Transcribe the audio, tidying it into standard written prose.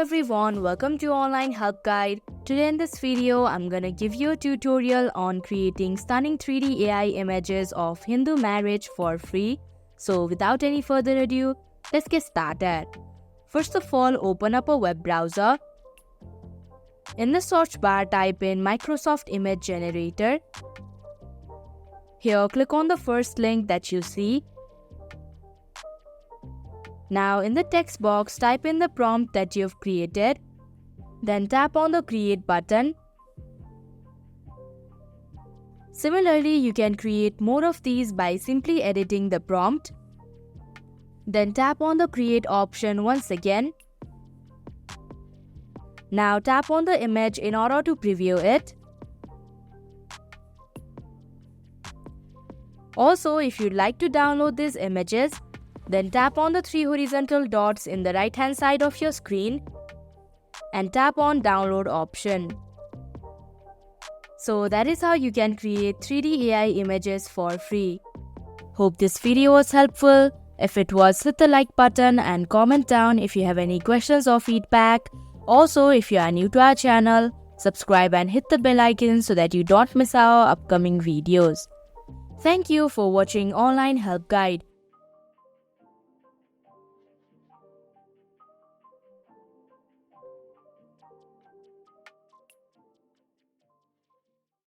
everyone, welcome to Online Help Guide. Today in this video, I'm gonna give you a tutorial on creating stunning 3D AI images of Hindu marriage for free. So without any further ado, let's get started. First of all, open up a web browser. In the search bar, type in Microsoft Image Generator. Here, click on the first link that you see. Now in the text box, type in the prompt that you've created. Then tap on the Create button. Similarly, you can create more of these by simply editing the prompt. Then tap on the Create option once again. Now tap on the image in order to preview it. Also, if you'd like to download these images, then tap on the 3 horizontal dots in the right hand side of your screen and tap on Download option. So that is how you can create 3D AI images for free. Hope this video was helpful. If it was, hit the like button and comment down if you have any questions or feedback. Also, if you are new to our channel, subscribe and hit the bell icon so that you don't miss our upcoming videos. Thank you for watching Online Help Guide.